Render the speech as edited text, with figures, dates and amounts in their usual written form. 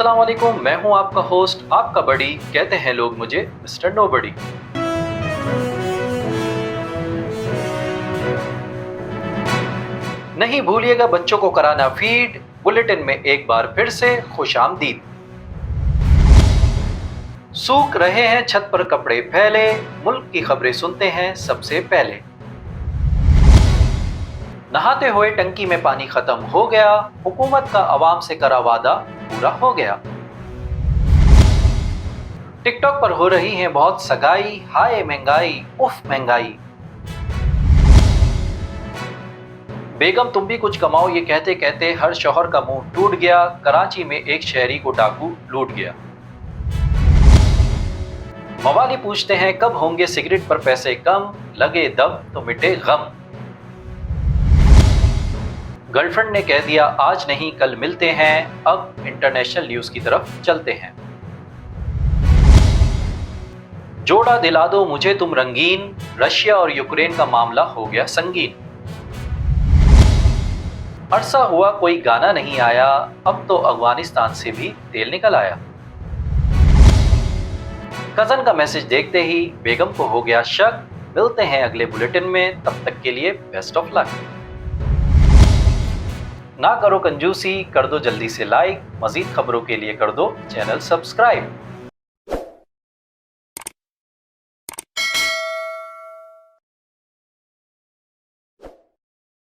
अस्सलाम वालेकुम, मैं हूं आपका होस्ट, आपका बड़ी। कहते हैं लोग मुझे मिस्टर नोबडी। नहीं भूलिएगा बच्चों को कराना फीड, बुलेटिन में एक बार फिर से खुशामदीद। सूख रहे हैं छत पर कपड़े फैले, मुल्क की खबरें सुनते हैं सबसे पहले। नहाते हुए टंकी में पानी खत्म हो गया, हुकूमत का अवाम से करा वादा पूरा हो गया। टिकटॉक पर हो रही हैं बहुत सगाई, हाय महंगाई, उफ महंगाई। बेगम तुम भी कुछ कमाओ, ये कहते कहते हर शौहर का मुंह टूट गया। कराची में एक शहरी को डाकू लूट गया। मवाली पूछते हैं कब होंगे सिगरेट पर पैसे कम, लगे दम तो मिटे गम। गर्लफ्रेंड ने कह दिया आज नहीं कल मिलते हैं। अब इंटरनेशनल न्यूज की तरफ चलते हैं। जोड़ा दिला दो मुझे तुम रंगीन, रशिया और यूक्रेन का मामला हो गया संगीन। अरसा हुआ कोई गाना नहीं आया, अब तो अफगानिस्तान से भी तेल निकल आया। कजन का मैसेज देखते ही बेगम को हो गया शक। मिलते हैं अगले बुलेटिन में, तब तक के लिए बेस्ट ऑफ लक। ना करो कंजूसी, कर दो जल्दी से लाइक। मजीद खबरों के लिए कर दो चैनल सब्सक्राइब।